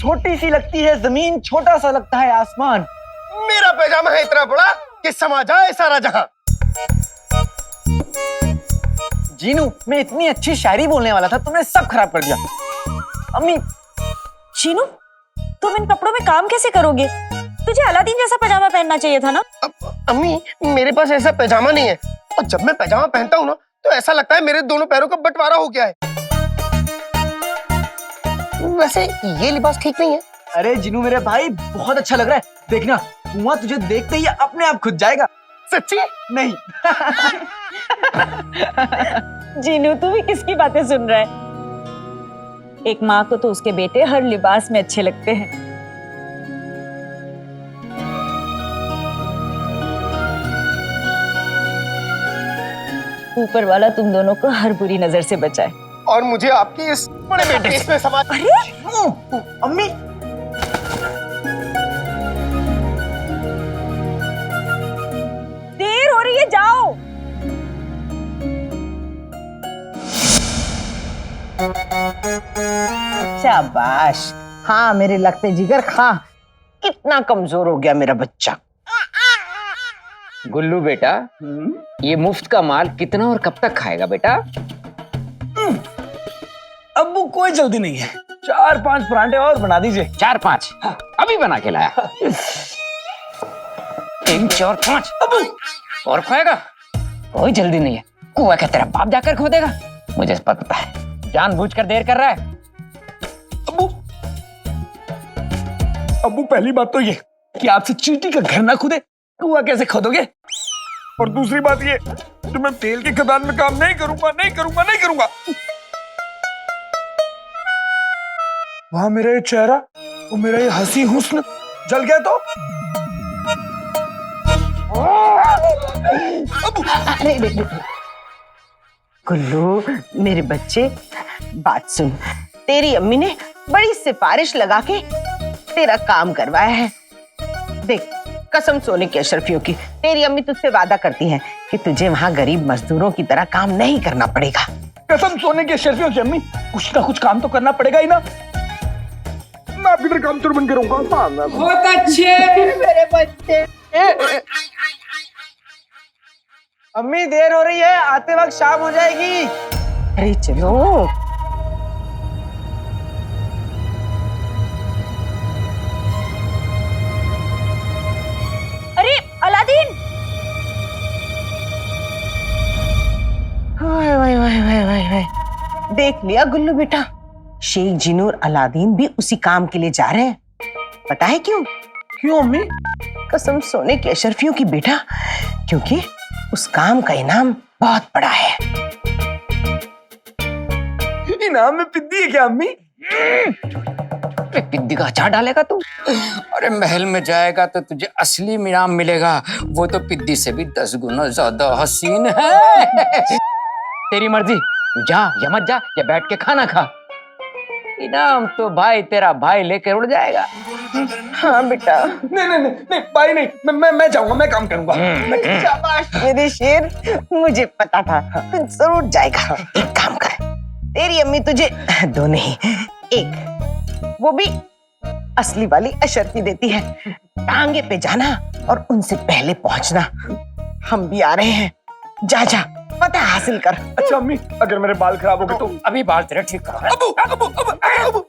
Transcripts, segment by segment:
छोटी सी लगती है जमीन, छोटा सा लगता है आसमान। मेरा पैजामा है इतना बड़ा कि समा जाए सारा जहां। जीनू, मैं इतनी अच्छी शायरी बोलने वाला था, तुमने सब खराब कर दिया। अम्मी। शीनू, तुम इन कपड़ों में काम कैसे करोगे? तुझे अलादीन जैसा पैजामा पहनना चाहिए था ना। अम्मी, मेरे पास ऐसा पैजामा नहीं है, और जब मैं पैजामा पहनता हूँ ना तो ऐसा लगता है मेरे दोनों पैरों का बंटवारा हो गया है। वैसे ये लिबास ठीक नहीं है। अरे जीनू मेरे भाई, बहुत अच्छा लग रहा है। देखना, कुआं तुझे देखते ही अपने आप खुद जाएगा। सच्ची? नहीं। जीनू, तू भी किसकी बातें सुन रहा है? एक माँ को तो उसके बेटे हर लिबास में अच्छे लगते हैं। ऊपर वाला तुम दोनों को हर बुरी नजर से बचाए। और मुझे आपकी इस बड़े बेटे इसमें समा। अरे अम्मी। देर हो रही है, जाओ। शाबाश, हाँ मेरे लगते जिगर खा। कितना कमजोर हो गया मेरा बच्चा। गुल्लू बेटा, ये मुफ्त का माल कितना और कब तक खाएगा बेटा? अब्बू कोई जल्दी नहीं है, 4-5 परांठे और बना दीजिए। 4-5? अभी बना के लाया। 3, 4, 5 और खाएगा? कोई जल्दी नहीं है। कुआं का तेरा बाप जाकर खोदेगा, मुझे पता है। जानबूझकर देर कर रहा है। अब्बू पहली बात तो ये कि आपसे चींटी का घर ना खुदे, कुआं कैसे खोदोगे? और दूसरी बात ये कि मैं तेल की खदान में काम नहीं करूंगा, नहीं करूंगा, नहीं करूंगा। वहां मेरा ये चेहरा, वो मेरा ये हंसी हुस्न जल गया तो? अरे गुल्लू मेरे बच्चे, बात सुन। तेरी अम्मी ने बड़ी सिफारिश लगा के तेरा काम करवाया है। देख, कसम सोने की अशरफियों की, तेरी अम्मी तुझसे वादा करती है कि तुझे वहाँ गरीब मजदूरों की तरह काम नहीं करना पड़ेगा। कसम सोने की अशरफियों की अम्मी, कुछ ना कुछ काम तो करना पड़ेगा ही ना। मैं आपकी तरह काम चोर बन के रहूंगा। बहुत अच्छे मेरे बच्चे। अम्मी देर हो रही है, आते वक्त शाम हो जाएगी। अरे चलो। अरे अलादीन! वाह वाह वाह वाह वाह वाह। देख लिया गुल्लू बेटा, शेख जीनू और अलादीन भी उसी काम के लिए जा रहे हैं। पता है क्यों? क्यों अम्मी? कसम सोने की अशरफियों की बेटा, क्योंकि उस काम का इनाम बहुत बड़ा है। इनाम में पिद्दी है क्या अम्मी? पिद्दी का अचार डालेगा तू? अरे महल में जाएगा तो तुझे असली इनाम मिलेगा, वो तो पिद्दी से भी 10 गुना ज्यादा हसीन है। तेरी मर्जी, तू जा या मत जा, या बैठ के खाना खा। इनाम तो भाई तेरा भाई लेकर उड़ जाएगा। हाँ बेटा। नहीं नहीं नहीं नहीं भाई नहीं, मैं जाऊंगा, मैं काम करूंगा। शाबाश मेरे शेर, मुझे पता था तू जरूर जाएगा। एक काम कर, तेरी अम्मी तुझे 2 नहीं, 1 वो भी असली वाली अशर्फी देती है। टांगे पे जाना और उनसे पहले पहुंचना। हम भी आ रहे हैं, जा जा फतह हासिल कर। अच्छा अम्मी, अगर मेरे बाल खराब हो गए तो? अभी बाल तेरे ठीक कर। अबू अबू अबू अबू।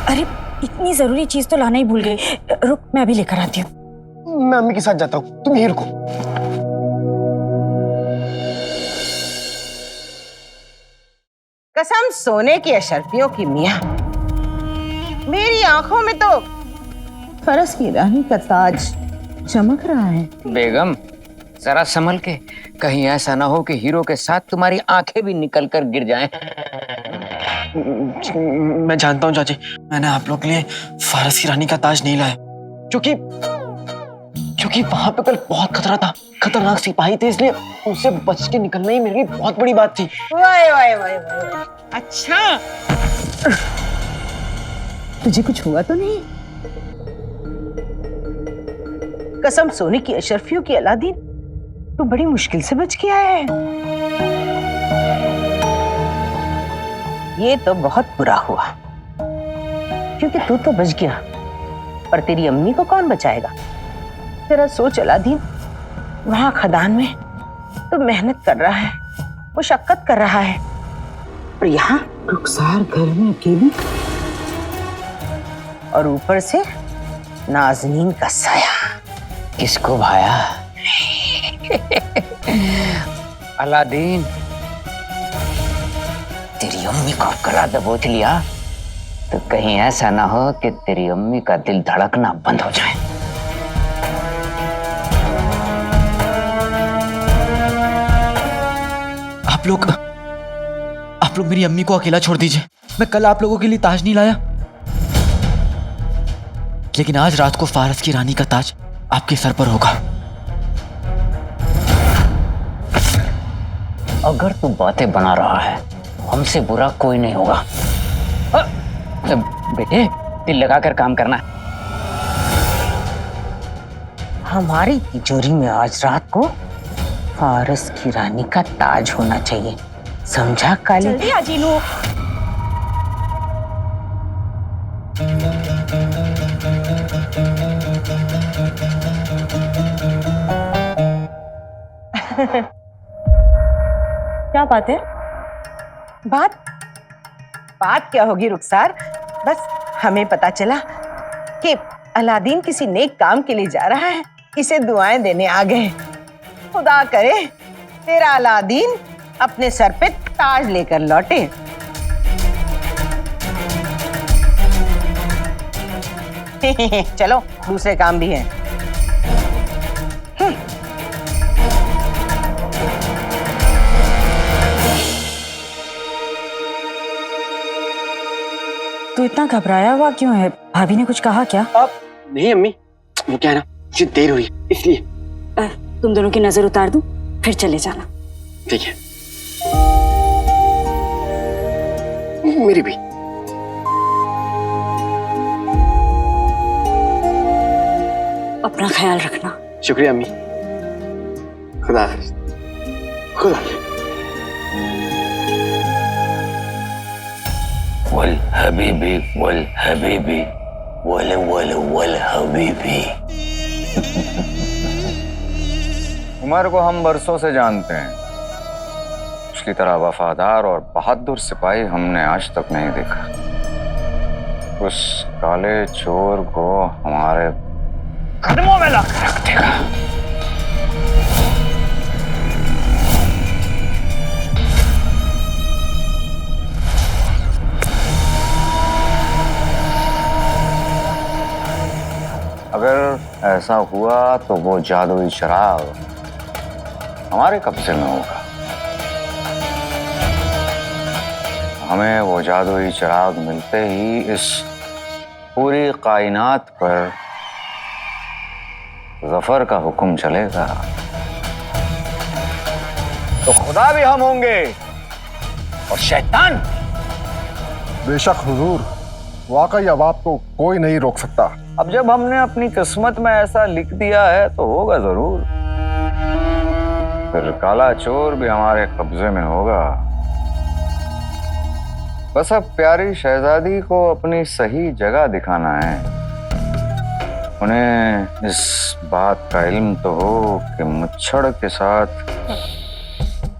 अरे इतनी जरूरी चीज तो लाना ही भूल गई। रुक, मैं अभी लेकर आती हूँ। मैं अम्मी के साथ जाता हूँ, तुम यहीं रुको। कसम सोने की अशरफियों की मियां, मेरी आंखों में तो फरस की रानी का ताज चमक रहा है। बेगम जरा संभल के, कहीं ऐसा ना हो कि हीरो के साथ तुम्हारी आंखें भी निकल कर गिर जाएं। मैं जानता हूँ चाची, मैंने आप लोग के लिए फारस की रानी का ताज नहीं लाया, क्योंकि वहां पे कल बहुत खतरा था, खतरनाक सिपाही थे, इसलिए उनसे बच के निकलना ही मेरे लिए बहुत बड़ी बात थी। वाह वाह वाह वाह। अच्छा, तुझे कुछ हुआ तो नहीं? कसम सोने की अशरफियों की अलादीन, तू बड़ी मुश्किल से बच के आया है। ये तो बहुत बुरा हुआ, क्योंकि तू तो बच गया, पर तेरी अम्मी को कौन बचाएगा? जरा सोच अलादीन, वहां खदान में तो मेहनत कर रहा है, मुशक्कत कर रहा है, और यहाँ रुखसार घर में अकेली, और ऊपर से नाज़नीन का साया। किसको भाया? अलादीन, तेरी अम्मी को करा दबोच लिया तो कहीं ऐसा ना हो कि तेरी अम्मी का दिल धड़कना बंद हो जाए। आप लोग मेरी अम्मी को अकेला छोड़ दीजिए। मैं कल आप लोगों के लिए ताज नहीं लाया, लेकिन आज रात को फारस की रानी का ताज आपके सर पर होगा। अगर तू बातें बना रहा है, हमसे बुरा कोई नहीं होगा। बेटे, दिल लगाकर काम करना। हमारी तिजोरी में आज रात को फारस की रानी का ताज होना चाहिए, समझा काली? जल्दी आ जीनू। क्या बात है? बात क्या होगी रुखसार? बस हमें पता चला कि अलादीन किसी नेक काम के लिए जा रहा है, इसे दुआएं देने आ गए। खुदा करे तेरा अलादीन अपने सर पे ताज लेकर लौटे। चलो, दूसरे काम भी हैं। तू इतना घबराया हुआ क्यों है? भाभी ने कुछ कहा क्या? नहीं अम्मी, वो क्या है ना, मुझे देर हुई इसलिए। तुम दोनों की नजर उतार दूं, फिर चले जाना। ठीक है, मेरी भी। अपना ख्याल रखना। शुक्रिया अम्मी। खुदा हाफिज। खुदा हाफिज। वल हबीबी, वल हबीबी, वल वल वल हबीबी। उमर को हम बरसों से जानते हैं। उसकी तरह वफादार और बहादुर सिपाही हमने आज तक नहीं देखा। उस काले चोर को हमारे कदमों में लाकर रख देगा। अगर ऐसा हुआ तो वो जादुई शराब हमारे कब्जे में होगा। हमें वो जादुई चिराग मिलते ही इस पूरी कायनात पर जफर का हुक्म चलेगा। तो खुदा भी हम होंगे और शैतान। बेशक हुजूर, वाकई अब आपको कोई नहीं रोक सकता। अब जब हमने अपनी किस्मत में ऐसा लिख दिया है तो होगा जरूर। फिर काला चोर भी हमारे कब्जे में होगा। बस अब प्यारी शहजादी को अपनी सही जगह दिखाना है। उन्हें इस बात का इल्म तो हो कि मुच्छड़ के साथ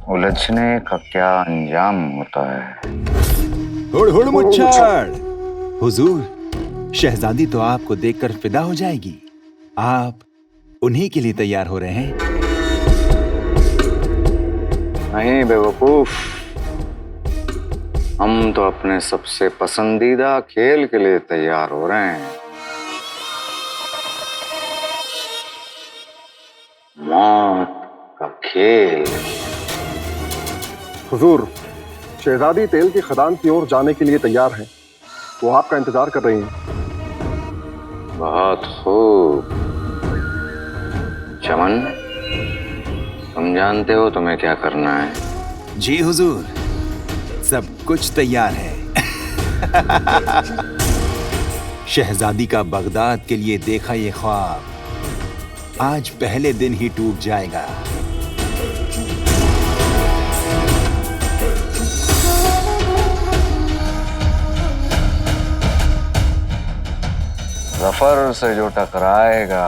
उलझने का क्या अंजाम होता है। हुड़ हुड़ मुच्छड़। हुजूर, शहजादी तो आपको देखकर फिदा हो जाएगी। आप उन्हीं के लिए तैयार हो रहे हैं। नहीं बेवकूफ, हम तो अपने सबसे पसंदीदा खेल के लिए तैयार हो रहे हैं। मौत का खेल। हुजूर, शहजादी तेल की खदान की ओर जाने के लिए तैयार हैं। वो आपका इंतजार कर रही हैं। बहुत खूब। चमन, तुम जानते हो तुम्हें क्या करना है। जी हुजूर, सब कुछ तैयार है। शहजादी का बगदाद के लिए देखा ये ख्वाब आज पहले दिन ही टूट जाएगा। जफर से जो टकराएगा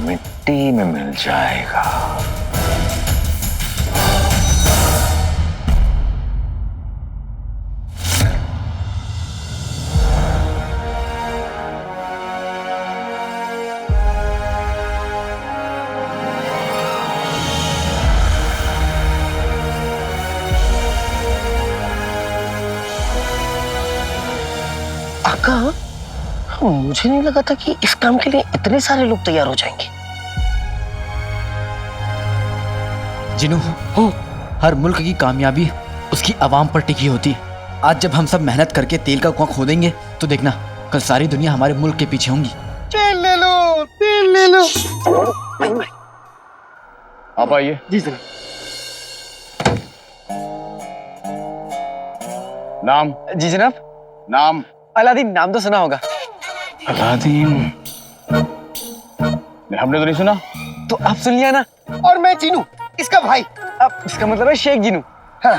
मिट्टी में मिल जाएगा। आका, मुझे नहीं लगा था कि इस काम के लिए इतने सारे लोग तैयार हो जाएंगे। जिनू, हर मुल्क की कामयाबी उसकी आवाम पर टिकी होती है। आज जब हम सब मेहनत करके तेल का कुआं खोदेंगे तो देखना कल सारी दुनिया हमारे मुल्क के पीछे होंगी। तेल ले लो, तेल ले लो। आप आइए। जी जनाब। नाम? जी जनाब। नाम? अलादीन, नाम तो सुना होगा। अलादीन? हमने तो नहीं सुना। तो आप सुन लिया ना। और मैं जीनू, इसका भाई। अब इसका मतलब है शेख जीनू। हाँ।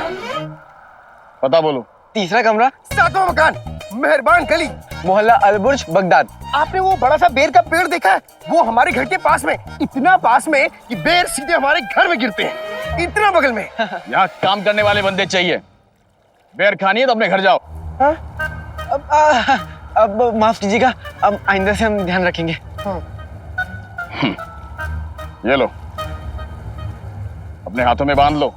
पता बोलो। तीसरा कमरा, 7वां मकान, मेहरबान गली, मोहल्ला अलबुर्ज, बगदाद। आपने वो बड़ा सा बेर का पेड़ देखा है? वो हमारे घर के पास में, इतना पास में कि बेर सीधे हमारे घर में गिरते हैं, इतना बगल में। यहाँ काम करने वाले बंदे चाहिए। बेर खानी है तो अपने घर जाओ। हाँ? अब माफ कीजिएगा, अब आइंदा से हम ध्यान रखेंगे। ये लो, अपने हाथों में बांध लो।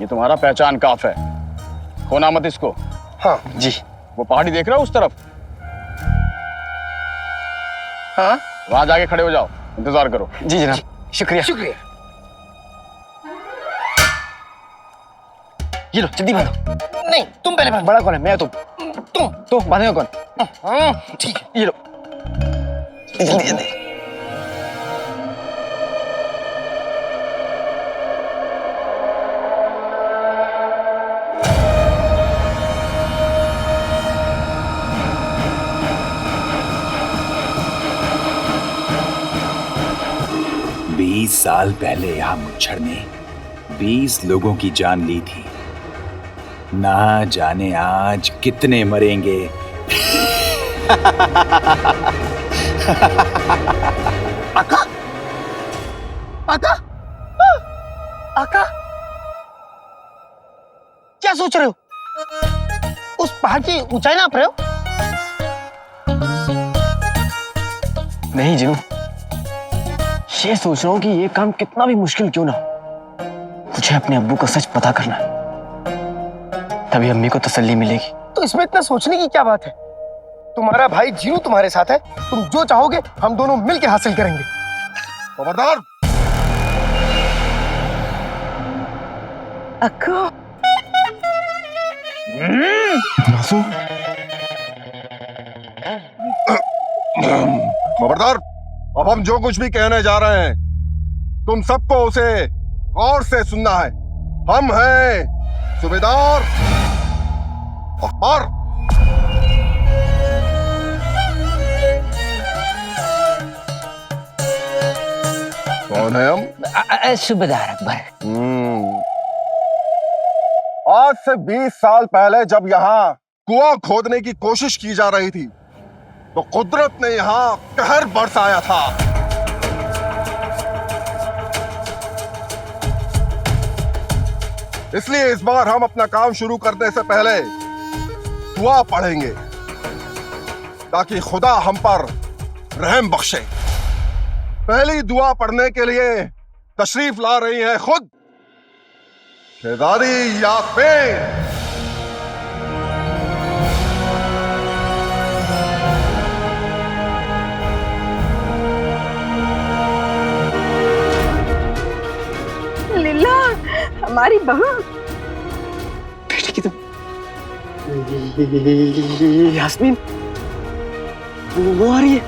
ये तुम्हारा पहचान काफ है, खोना मत इसको। हाँ जी। वो पहाड़ी देख रहा हो उस तरफ? हाँ, वहां जाके खड़े हो जाओ, इंतजार करो। जी जनाब, शुक्रिया। शुक्रिया। ये लो, जल्दी बांधो। नहीं, तुम पहले बांधो। बड़ा कौन है, मैं? तुम तो बांधेगा कौन? हाँ ठीक है, ये लो, जल्दी जल्दी। 20 साल पहले यहाँ मुच्छर ने 20 लोगों की जान ली थी। ना जाने आज कितने मरेंगे। आका, आका, आका, क्या सोच रहे हो? उस पहाड़ की ऊंचाई नाप रहे हो? नहीं जीनू, ये सोच रहा हूँ कि ये काम कितना भी मुश्किल क्यों ना हो, मुझे अपने अब्बू का सच पता करना है, तभी अम्मी को तसल्ली मिलेगी। तो इसमें इतना सोचने की क्या बात है? तुम्हारा भाई जीनू तुम्हारे साथ है, तुम जो चाहोगे हम दोनों मिलकर हासिल करेंगे। खबरदार! अक्का, खबरदार! अब हम जो कुछ भी कहने जा रहे हैं तुम सबको उसे गौर से सुनना है। हम हैं सूबेदार अकबर। कौन है हम? सूबेदार अकबर। आज से 20 साल पहले जब यहाँ कुआं खोदने की कोशिश की जा रही थी तो कुदरत ने यहाँ कहर बरसाया था। इसलिए इस बार हम अपना काम शुरू करने से पहले दुआ पढ़ेंगे ताकि खुदा हम पर रहम बख्शे। पहली दुआ पढ़ने के लिए तशरीफ ला रही हैं खुद शहजादी यास्मीन। लीला, हमारी बहू। बेटी की तुम यास्मीन, वो आ रही है,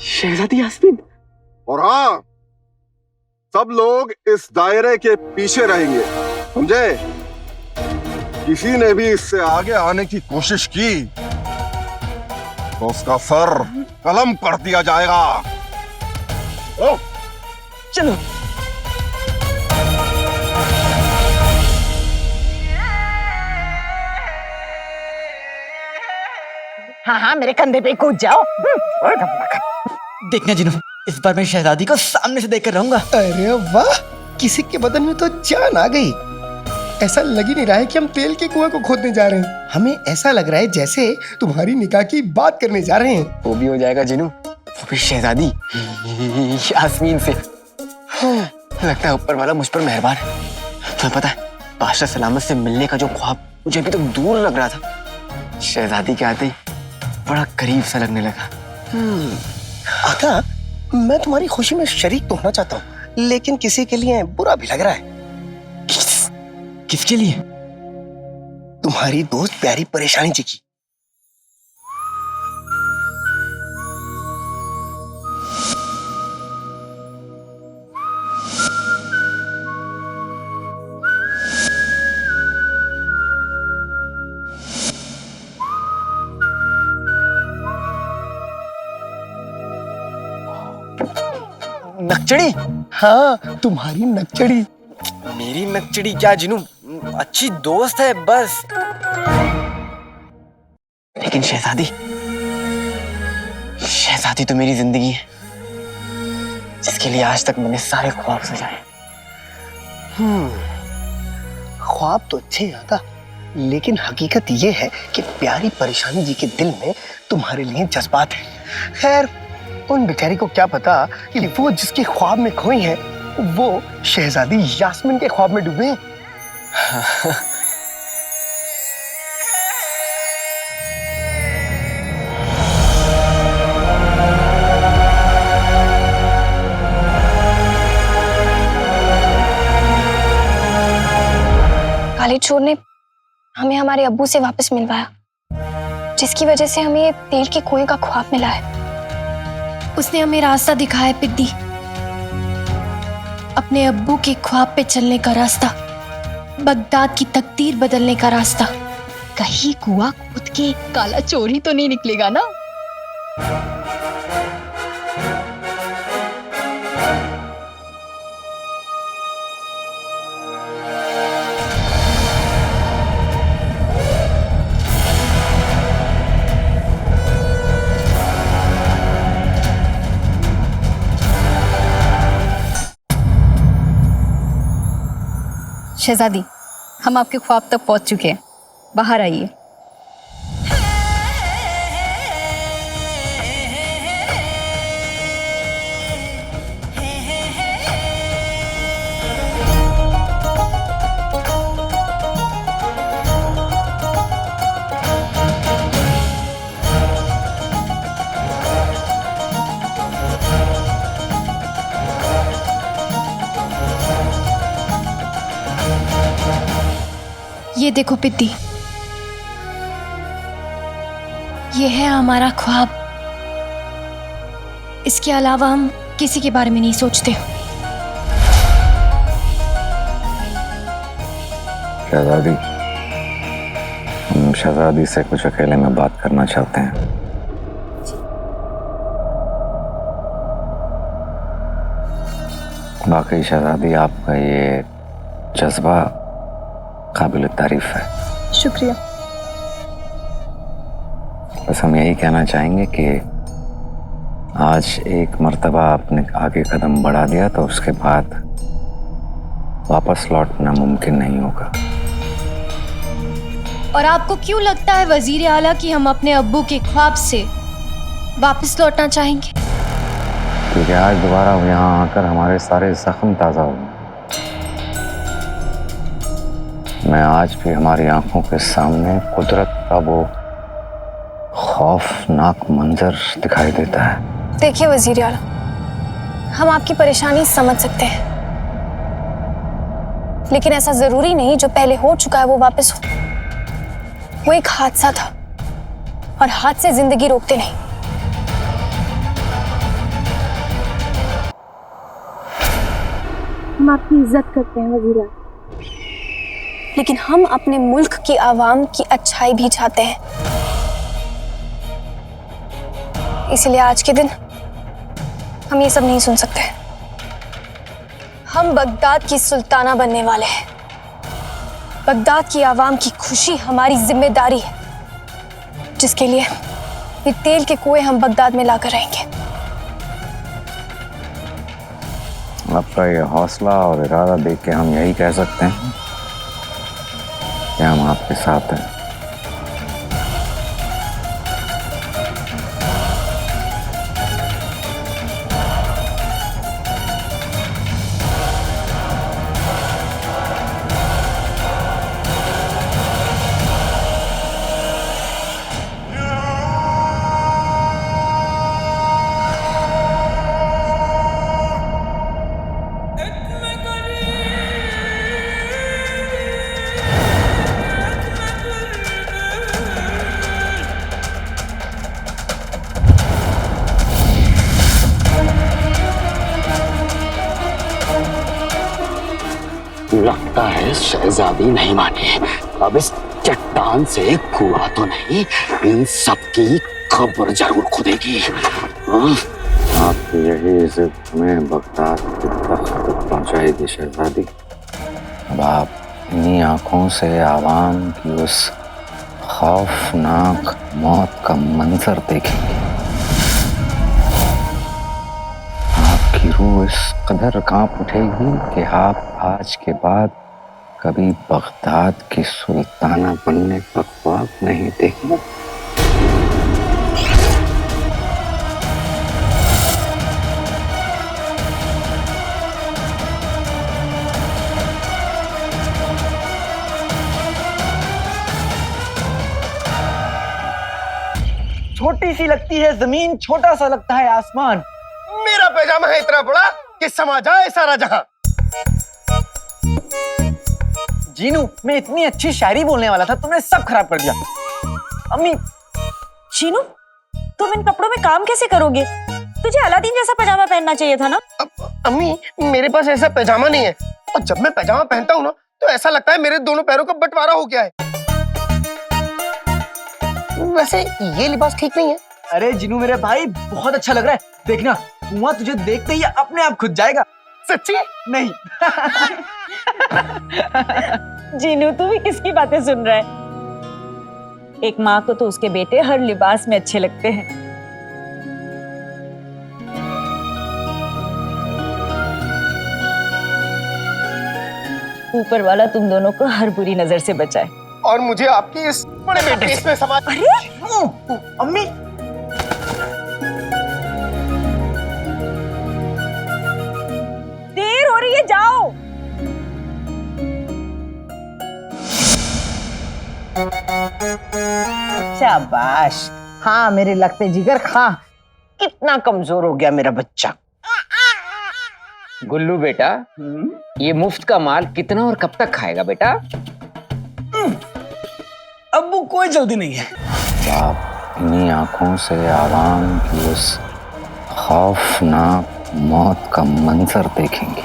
शहजादी यास्मीन। और हाँ, सब लोग इस दायरे के पीछे रहेंगे, समझे? किसी ने भी इससे आगे आने की कोशिश की तो उसका सर कलम कर दिया जाएगा। ओ, चलो। हाँ हाँ मेरे कंधे पे कूद जाओ। और धब्बा कर। देखना जिनू, इस बार मैं शहजादी को सामने से देखकर रहूंगा। अरे वाह, किसी के बदन में तो जान आ गई। ऐसा लग ही नहीं रहा है कि हम तेल के कुएं को खोदने जा रहे हैं। हमें ऐसा लग रहा है जैसे तुम्हारी निकाह की बात करने जा रहे हैं। वो भी हो जाएगा जिनू, वो भी शहजादी यास्मीन से। लगता है ऊपर वाला मुझ पर मेहरबान है। तुम्हें पता है, बादशाह सलामत से मिलने का जो ख्वाब मुझे अभी तक दूर लग रहा था, शहजादी के आते ही बड़ा करीब सा लगने लगा। आका, मैं तुम्हारी खुशी में शरीक तो होना चाहता हूँ, लेकिन किसी के लिए बुरा भी लग रहा है। किसके लिए? तुम्हारी दोस्त प्यारी परेशानी जी की। नकचड़ी? हाँ, तुम्हारी नकचड़ी। मेरी नकचड़ी क्या जिनू, अच्छी दोस्त है बस। लेकिन शहजादी, शहजादी तो मेरी जिंदगी है, जिसके लिए आज तक मैंने सारे ख्वाब सजाए। ख्वाब तो अच्छे हैं आका, लेकिन हकीकत ये है कि प्यारी परेशानी जी के दिल में तुम्हारे लिए जज्बात है। खैर, उन बेचारी को क्या पता कि वो जिसके ख्वाब में खोई है, वो शहजादी यास्मीन के ख्वाब में डूबे हैं। काले चोर ने हमें हमारे अब्बू से वापस मिलवाया, जिसकी वजह से हमें ये तेल के कुएं का ख्वाब मिला है। उसने हमें रास्ता दिखाया पिद्दी, अपने अब्बू के ख्वाब पे चलने का रास्ता, बगदाद की तकदीर बदलने का रास्ता। कहीं कुआं खुद के काला चोर ही तो नहीं निकलेगा ना? शहजादी, हम आपके ख्वाब तक पहुंच चुके हैं, बाहर आइए। ये देखो पिद्दी, ये है हमारा ख्वाब। इसके अलावा हम किसी के बारे में नहीं सोचते। शहजादी, हम शहजादी से कुछ अकेले में बात करना चाहते हैं। वाकई शहजादी, आपका ये जज्बा काबिल तारीफ है। शुक्रिया। बस हम यही कहना चाहेंगे कि आज एक मर्तबा आपने आगे कदम बढ़ा दिया तो उसके बाद वापस लौटना मुमकिन नहीं होगा। और आपको क्यों लगता है वजीर आला कि हम अपने अब्बू के ख्वाब से वापस लौटना चाहेंगे? क्योंकि आज दोबारा यहाँ आकर हमारे सारे जख्म ताज़ा हो गए। मैं आज भी हमारी आंखों के सामने कुदरत का वो खौफनाक मंजर दिखाई देता है। देखिए वजीर आला, हम आपकी परेशानी समझ सकते हैं, लेकिन ऐसा जरूरी नहीं जो पहले हो चुका है वो वापस हो। वो एक हादसा था और हादसे जिंदगी रोकते नहीं। हम आपकी इज्जत करते हैं वजीर आला, लेकिन हम अपने मुल्क की आवाम की अच्छाई भी चाहते हैं। इसलिए आज के दिन हम ये सब नहीं सुन सकते। हम बगदाद की सुल्ताना बनने वाले हैं। बगदाद की आवाम की खुशी हमारी जिम्मेदारी है, जिसके लिए ये तेल के कुएं हम बगदाद में लाकर रहेंगे। आपका ये हौसला और इरादा देख के हम यही कह सकते हैं कि हम आपके साथ हैं। लगता है शहजादी नहीं मानी। अब इस चट्टान से कुआं तो नहीं, इन सबकी खबर जरूर खुदेगी। आपकी यही इज्जत में बगदाद की तख्त तक पहुंचाएगी शहजादी। अब आप इन्हीं आंखों से आवाम की उस खौफनाक मौत का मंजर देखेंगे। आपकी रूह इस कदर कांप उठेगी कि आप आज के बाद कभी बगदाद की सुल्ताना बनने का ख्वाब नहीं देखेंगे। छोटी सी लगती है जमीन, छोटा सा लगता है आसमान। मेरा पैजामा है इतना बड़ा कि समा जाए सारा जहां। जीनू, मैं इतनी अच्छी शायरी बोलने वाला था, तुमने सब खराब कर दिया। अम्मी। शीनू, तुम इन कपड़ों में काम कैसे करोगे? तुझे अलादीन जैसा पैजामा पहनना चाहिए था ना। अम्मी, मेरे पास ऐसा पैजामा नहीं है, और जब मैं पैजामा पहनता हूँ ना तो ऐसा लगता है मेरे दोनों पैरों का बंटवारा हो गया है। वैसे ये लिबास ठीक नहीं है। अरे जीनू मेरे भाई, बहुत अच्छा लग रहा है। देखना, कुआं तुझे देखते ही अपने आप खुद जाएगा। सच्ची? नहीं। जीनू, तू भी किसकी बातें सुन रहा है? एक माँ को तो उसके बेटे हर लिबास में अच्छे लगते हैं। ऊपर वाला तुम दोनों को हर बुरी नजर से बचाए। और मुझे आपकी इस बड़े बेटे इसमें समाज। अरे अम्मी, देर हो रही है, जाओ। शाबाश। हाँ मेरे लगते जिगर खां, कितना कमजोर हो गया मेरा बच्चा। गुल्लू बेटा, ये मुफ्त का माल कितना और कब तक खाएगा बेटा? अब्बू कोई जल्दी नहीं है। आप इन्हीं आंखों से आवाम की उस खौफनाक मौत का मंजर देखेंगे।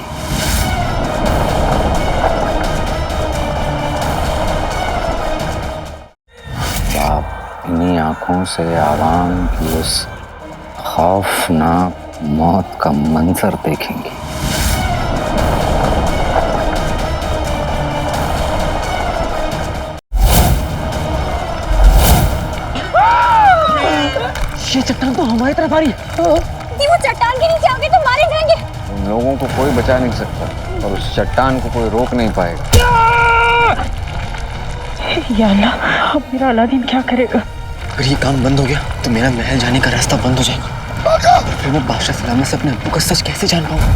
आप इन्हीं आंखों से आवाम की उस खौफनाक मौत का मंजर देखेंगे। ये चट्टान तो हमारी तरफ आ रही है। वो चट्टान के नीचे आगे तो मारे जाएंगे। उन लोगों को कोई बचा नहीं सकता और उस चट्टान को कोई रोक नहीं पाएगा। या अल्लाह, अब मेरा अलादीन क्या करेगा? अगर ये काम बंद हो गया तो मेरा महल जाने का रास्ता बंद हो जाएगा। फिर मैं बादशाह सलामत से अपने अब्बू का सच कैसे जान पाऊंगा?